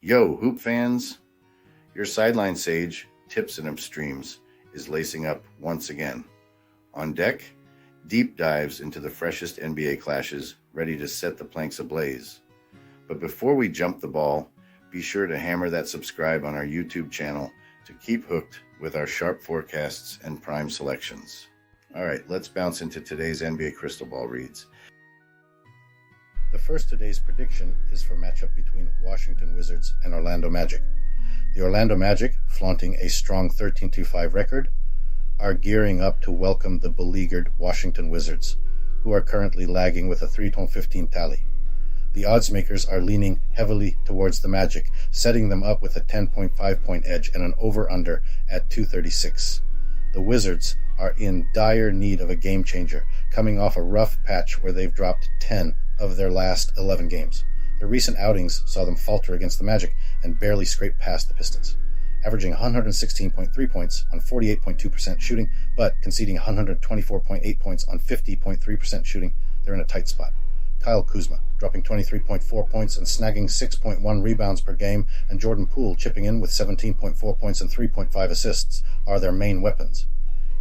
Yo, hoop fans! Your sideline sage, Tips and Upstreams, is lacing up once again. On deck, deep dives into the freshest NBA clashes, ready to set the planks ablaze. But before we jump the ball, be sure to hammer that subscribe on our YouTube channel to keep hooked with our sharp forecasts and prime selections. All right, let's bounce into today's NBA Crystal Ball reads. The first today's prediction is for matchup between Washington Wizards and Orlando Magic. The Orlando Magic, flaunting a strong 13-5 record, are gearing up to welcome the beleaguered Washington Wizards, who are currently lagging with a 3-15 tally. The odds makers are leaning heavily towards the Magic, setting them up with a 10.5-point edge and an over-under at 236. The Wizards are in dire need of a game changer, coming off a rough patch where they've dropped 10 of their last 11 games. Their recent outings saw them falter against the Magic and barely scrape past the Pistons, averaging 116.3 points on 48.2% shooting, but conceding 124.8 points on 50.3% shooting. They're in a tight spot. Kyle Kuzma dropping 23.4 points and snagging 6.1 rebounds per game, and Jordan Poole chipping in with 17.4 points and 3.5 assists are their main weapons.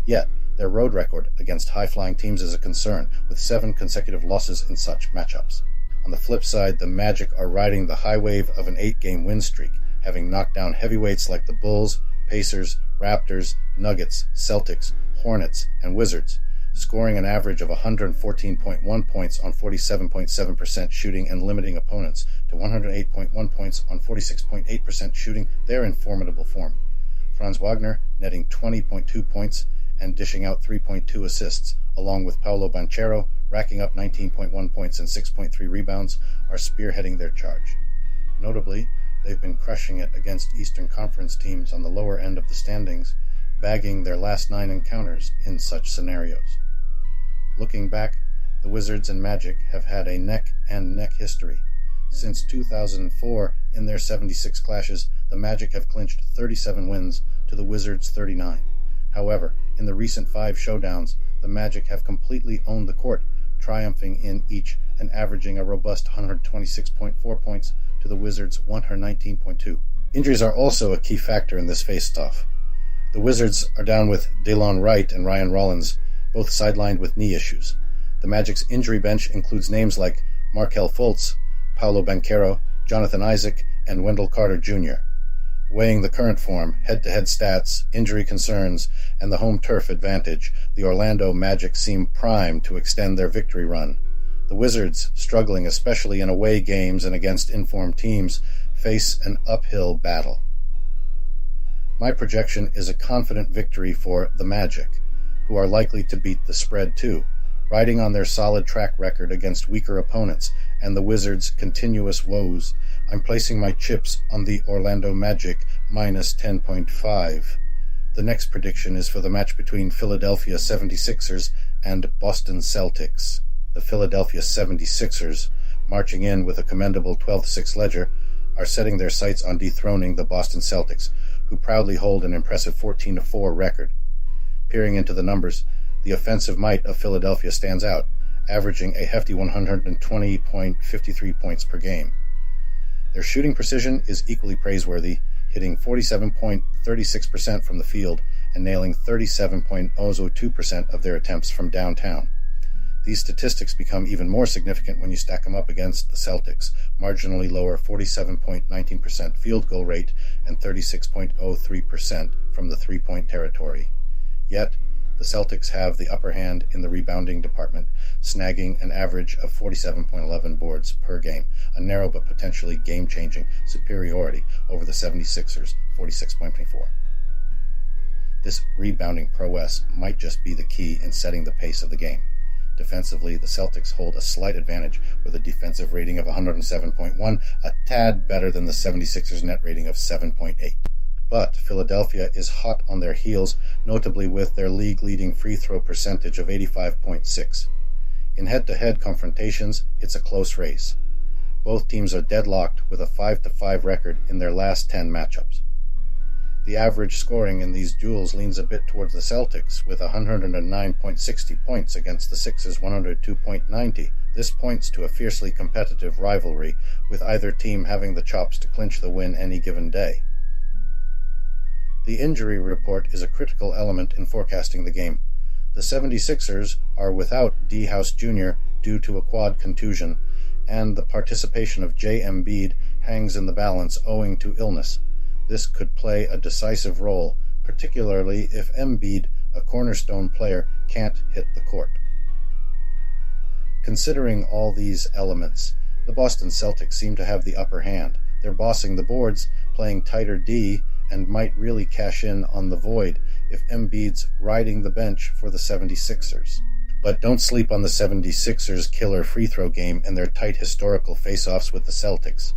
Yet, their road record against high-flying teams is a concern, with 7 consecutive losses in such matchups. On the flip side, the Magic are riding the high wave of an 8-game win streak, having knocked down heavyweights like the Bulls, Pacers, Raptors, Nuggets, Celtics, Hornets, and Wizards, scoring an average of 114.1 points on 47.7% shooting and limiting opponents to 108.1 points on 46.8% shooting. They're in formidable form. Franz Wagner netting 20.2 points and dishing out 3.2 assists, along with Paolo Banchero racking up 19.1 points and 6.3 rebounds, are spearheading their charge. Notably, they've been crushing it against Eastern Conference teams on the lower end of the standings, bagging their last 9 encounters in such scenarios. Looking back, the Wizards and Magic have had a neck-and-neck history. Since 2004, in their 76 clashes, the Magic have clinched 37 wins to the Wizards' 39. However, in the recent 5 showdowns, the Magic have completely owned the court, triumphing in each and averaging a robust 126.4 points to the Wizards' 119.2. Injuries are also a key factor in this face-off. The Wizards are down with Delon Wright and Ryan Rollins, both sidelined with knee issues. The Magic's injury bench includes names like Markelle Fultz, Paolo Banchero, Jonathan Isaac, and Wendell Carter Jr. Weighing the current form, head-to-head stats, injury concerns, and the home turf advantage, the Orlando Magic seem primed to extend their victory run. The Wizards, struggling especially in away games and against informed teams, face an uphill battle. My projection is a confident victory for the Magic, who are likely to beat the spread too, riding on their solid track record against weaker opponents and the Wizards' continuous woes. I'm placing my chips on the Orlando Magic minus 10.5. The next prediction is for the match between Philadelphia 76ers and Boston Celtics. The Philadelphia 76ers, marching in with a commendable 12-6 ledger, are setting their sights on dethroning the Boston Celtics, who proudly hold an impressive 14-4 record. Peering into the numbers, the offensive might of Philadelphia stands out, averaging a hefty 120.53 points per game. Their shooting precision is equally praiseworthy, hitting 47.36% from the field and nailing 37.02% of their attempts from downtown. These statistics become even more significant when you stack them up against the Celtics' marginally lower 47.19% field goal rate and 36.03% from the three-point territory. Yet, the Celtics have the upper hand in the rebounding department, snagging an average of 47.11 boards per game, a narrow but potentially game-changing superiority over the 76ers' 46.24. This rebounding prowess might just be the key in setting the pace of the game. Defensively, the Celtics hold a slight advantage with a defensive rating of 107.1, a tad better than the 76ers' net rating of 7.8. But Philadelphia is hot on their heels, notably with their league-leading free throw percentage of 85.6. In head-to-head confrontations, it's a close race. Both teams are deadlocked with a 5-5 record in their last 10 matchups. The average scoring in these duels leans a bit towards the Celtics, with 109.60 points against the Sixers' 102.90 This points to a fiercely competitive rivalry, with either team having the chops to clinch the win any given day. The injury report is a critical element in forecasting the game. The 76ers are without D. House Jr. due to a quad contusion, and the participation of J. Embiid hangs in the balance owing to illness. This could play a decisive role, particularly if Embiid, a cornerstone player, can't hit the court. Considering all these elements, the Boston Celtics seem to have the upper hand. They're bossing the boards, playing tighter D, and might really cash in on the void if Embiid's riding the bench for the 76ers. But don't sleep on the 76ers' killer free throw game and their tight historical face-offs with the Celtics.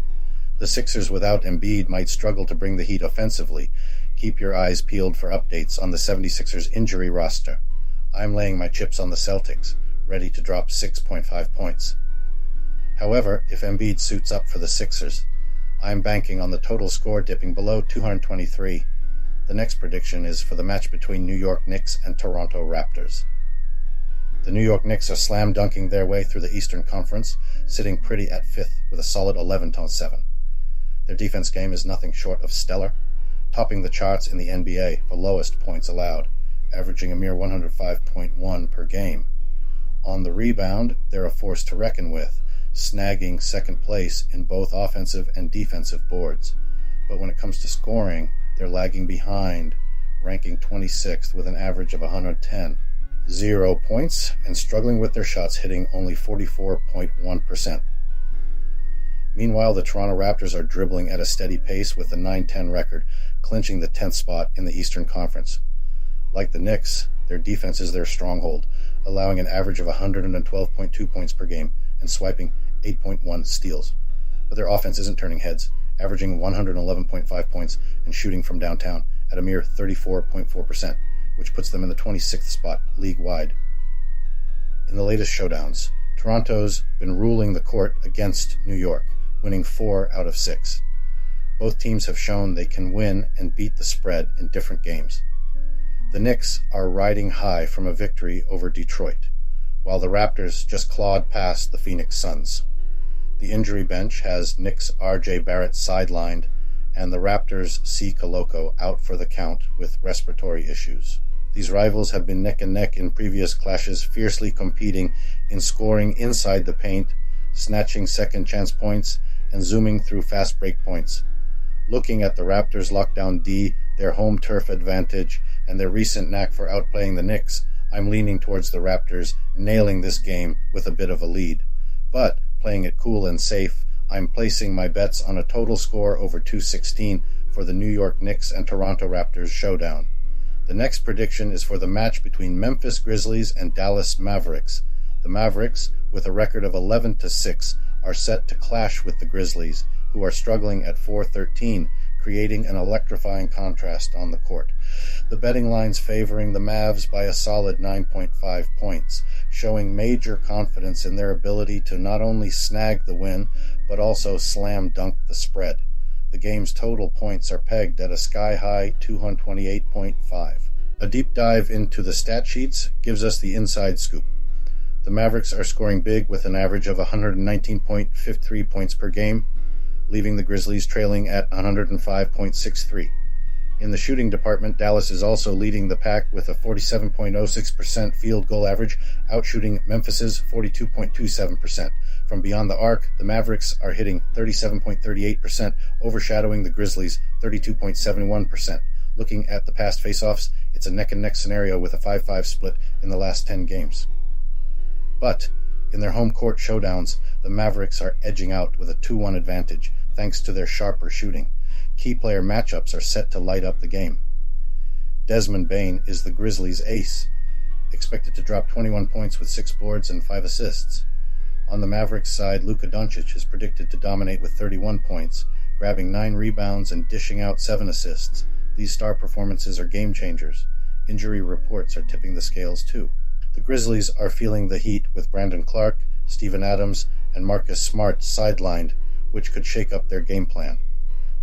The Sixers without Embiid might struggle to bring the heat offensively. Keep your eyes peeled for updates on the 76ers' injury roster. I'm laying my chips on the Celtics, ready to drop 6.5 points. However, if Embiid suits up for the Sixers, I'm banking on the total score dipping below 223. The next prediction is for the match between New York Knicks and Toronto Raptors. The New York Knicks are slam-dunking their way through the Eastern Conference, sitting pretty at 5th with a solid 11-7. Their defense game is nothing short of stellar, topping the charts in the NBA for lowest points allowed, averaging a mere 105.1 per game. On the rebound, they're a force to reckon with, snagging second place in both offensive and defensive boards. But when it comes to scoring, they're lagging behind, ranking 26th with an average of 110. 0 points, and struggling with their shots, hitting only 44.1%. Meanwhile, the Toronto Raptors are dribbling at a steady pace with a 9-10 record, clinching the 10th spot in the Eastern Conference. Like the Knicks, their defense is their stronghold, allowing an average of 112.2 points per game and swiping 8.1 steals. But their offense isn't turning heads, averaging 111.5 points and shooting from downtown at a mere 34.4%. which puts them in the 26th spot league-wide. In the latest showdowns, Toronto's been ruling the court against New York, winning 4 out of 6. Both teams have shown they can win and beat the spread in different games. The Knicks are riding high from a victory over Detroit, while the Raptors just clawed past the Phoenix Suns. The injury bench has Knicks' R.J. Barrett sidelined and the Raptors' C. Koloko out for the count with respiratory issues. These rivals have been neck and neck in previous clashes, fiercely competing in scoring inside the paint, snatching second-chance points, and zooming through fast break points. Looking at the Raptors' lockdown D, their home turf advantage, and their recent knack for outplaying the Knicks, I'm leaning towards the Raptors, nailing this game with a bit of a lead. But, playing it cool and safe, I'm placing my bets on a total score over 216 for the New York Knicks and Toronto Raptors showdown. The next prediction is for the match between Memphis Grizzlies and Dallas Mavericks. The Mavericks, with a record of 11-6, are set to clash with the Grizzlies, who are struggling at 4-13, creating an electrifying contrast on the court. The betting line's favoring the Mavs by a solid 9.5 points, showing major confidence in their ability to not only snag the win, but also slam dunk the spread. The game's total points are pegged at a sky-high 228.5. A deep dive into the stat sheets gives us the inside scoop. The Mavericks are scoring big with an average of 119.53 points per game, leaving the Grizzlies trailing at 105.63. In the shooting department, Dallas is also leading the pack with a 47.06% field goal average, outshooting Memphis's 42.27%. From beyond the arc, the Mavericks are hitting 37.38%, overshadowing the Grizzlies' 32.71%. Looking at the past faceoffs, it's a neck-and-neck scenario with a 5-5 split in the last 10 games. But in their home court showdowns, the Mavericks are edging out with a 2-1 advantage, thanks to their sharper shooting. Key player matchups are set to light up the game. Desmond Bane is the Grizzlies' ace, expected to drop 21 points with 6 boards and 5 assists. On the Mavericks side, Luka Doncic is predicted to dominate with 31 points, grabbing 9 rebounds and dishing out 7 assists. These star performances are game changers. Injury reports are tipping the scales too. The Grizzlies are feeling the heat with Brandon Clark, Steven Adams, and Marcus Smart sidelined, which could shake up their game plan.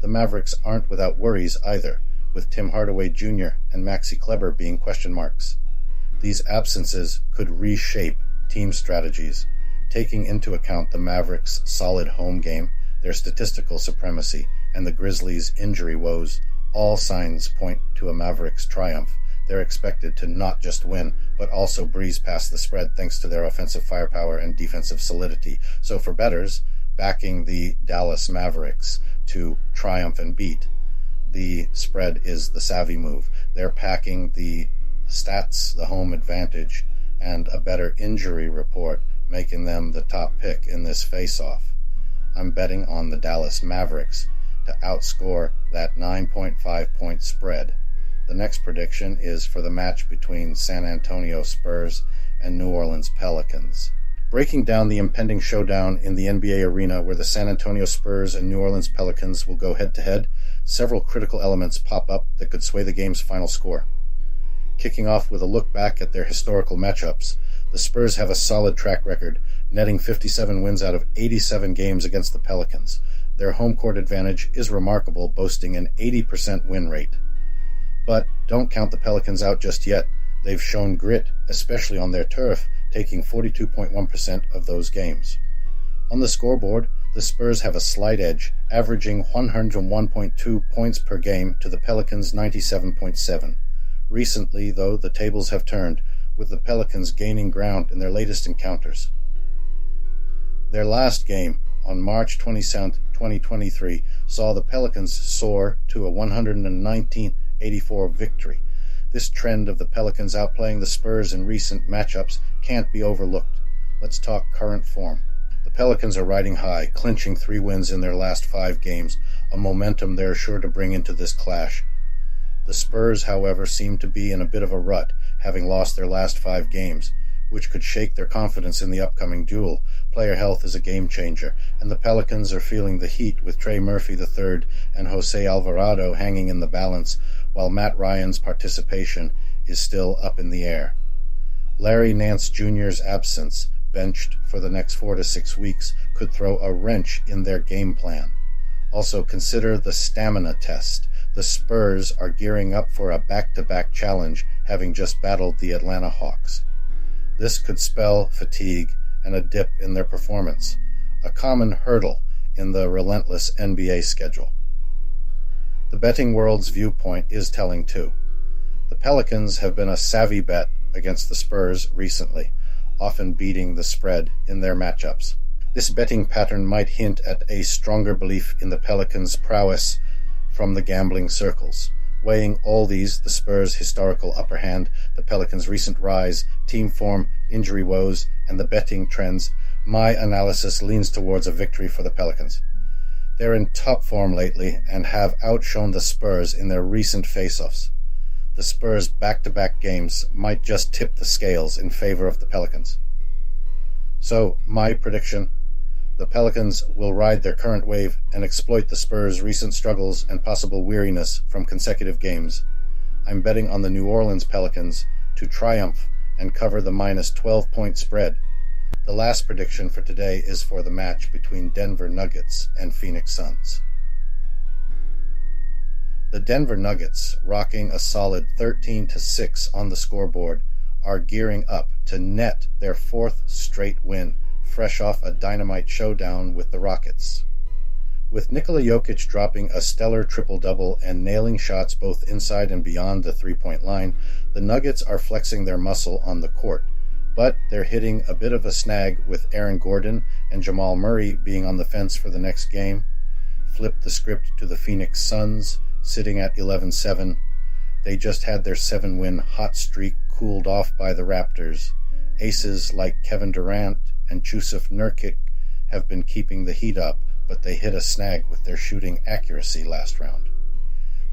The Mavericks aren't without worries either, with Tim Hardaway Jr. and Maxi Kleber being question marks. These absences could reshape team strategies. taking into account the Mavericks' solid home game, their statistical supremacy, and the Grizzlies' injury woes, all signs point to a Mavericks triumph. They're expected to not just win, but also breeze past the spread thanks to their offensive firepower and defensive solidity. So for bettors, backing the Dallas Mavericks to triumph and beat the spread is the savvy move. They're packing the stats, the home advantage, and a better injury report, making them the top pick in this face-off. I'm betting on the Dallas Mavericks to outscore that 9.5 point spread. The next prediction is for the match between San Antonio Spurs and New Orleans Pelicans. Breaking down the impending showdown in the NBA arena where the San Antonio Spurs and New Orleans Pelicans will go head-to-head, several critical elements pop up that could sway the game's final score. Kicking off with a look back at their historical matchups, the Spurs have a solid track record, netting 57 wins out of 87 games against the Pelicans. Their home court advantage is remarkable, boasting an 80% win rate. But don't count the Pelicans out just yet. They've shown grit, especially on their turf, taking 42.1% of those games. On the scoreboard, the Spurs have a slight edge, averaging 101.2 points per game to the Pelicans' 97.7. Recently, though, the tables have turned, with the Pelicans gaining ground in their latest encounters. Their last game, on March 27, 2023, saw the Pelicans soar to a 119-84 victory. This trend of the Pelicans outplaying the Spurs in recent matchups can't be overlooked. Let's talk current form. The Pelicans are riding high, clinching 3 wins in their last 5 games, a momentum they're sure to bring into this clash. The Spurs, however, seem to be in a bit of a rut, having lost their last 5 games, which could shake their confidence in the upcoming duel. Player health is a game changer, and the Pelicans are feeling the heat with Trey Murphy III and Jose Alvarado hanging in the balance, while Matt Ryan's participation is still up in the air. Larry Nance Jr.'s absence, benched for the next 4 to 6 weeks, could throw a wrench in their game plan. Also consider the stamina test. The Spurs are gearing up for a back-to-back challenge, having just battled the Atlanta Hawks. This could spell fatigue and a dip in their performance, a common hurdle in the relentless NBA schedule. The betting world's viewpoint is telling too. The Pelicans have been a savvy bet against the Spurs recently, often beating the spread in their matchups. This betting pattern might hint at a stronger belief in the Pelicans' prowess from the gambling circles. Weighing all these, the Spurs' historical upper hand, the Pelicans' recent rise, team form, injury woes, and the betting trends, my analysis leans towards a victory for the Pelicans. They're in top form lately and have outshone the Spurs in their recent face-offs. The Spurs' back-to-back games might just tip the scales in favor of the Pelicans. So, my prediction: the Pelicans will ride their current wave and exploit the Spurs' recent struggles and possible weariness from consecutive games. I'm betting on the New Orleans Pelicans to triumph and cover the minus 12-point spread. The last prediction for today is for the match between Denver Nuggets and Phoenix Suns. The Denver Nuggets, rocking a solid 13-6 on the scoreboard, are gearing up to net their 4th straight win, fresh off a dynamite showdown with the Rockets. With Nikola Jokic dropping a stellar triple-double and nailing shots both inside and beyond the three-point line, the Nuggets are flexing their muscle on the court, but they're hitting a bit of a snag with Aaron Gordon and Jamal Murray being on the fence for the next game. Flip the script to the Phoenix Suns, sitting at 11-7. They just had their 7-win hot streak cooled off by the Raptors. Aces like Kevin Durant and Jusuf Nurkic have been keeping the heat up, but they hit a snag with their shooting accuracy last round.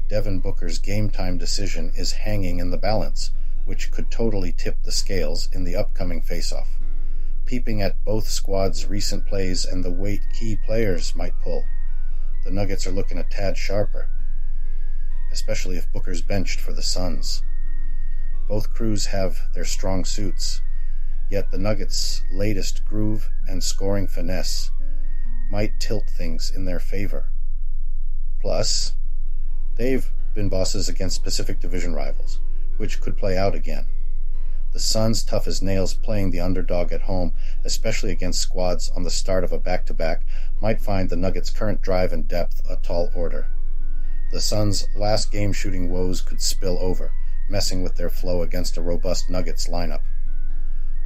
Devin Booker's game-time decision is hanging in the balance, which could totally tip the scales in the upcoming face-off. Peeping at both squads' recent plays and the weight key players might pull, the Nuggets are looking a tad sharper, especially if Booker's benched for the Suns. Both crews have their strong suits, yet the Nuggets' latest groove and scoring finesse might tilt things in their favor. Plus, they've been bosses against Pacific Division rivals, which could play out again. The Suns, tough as nails playing the underdog at home, especially against squads on the start of a back-to-back, might find the Nuggets' current drive and depth a tall order. The Suns' last game-shooting woes could spill over, messing with their flow against a robust Nuggets lineup.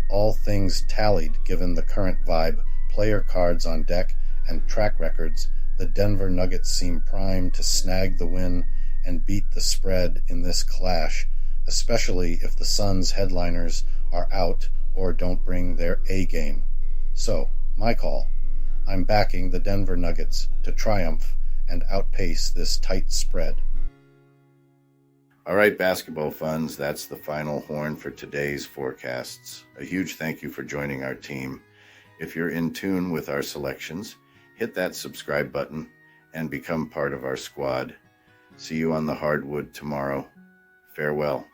All things tallied given the current vibe, player cards on deck, and track records, the Denver Nuggets seem primed to snag the win and beat the spread in this clash, especially if the Suns' headliners are out or don't bring their A-game. So, my call. I'm backing the Denver Nuggets to triumph and outpace this tight spread. All right, basketball fans, that's the final horn for today's forecasts. A huge thank you for joining our team. If you're in tune with our selections, hit that subscribe button and become part of our squad. See you on the hardwood tomorrow. Farewell.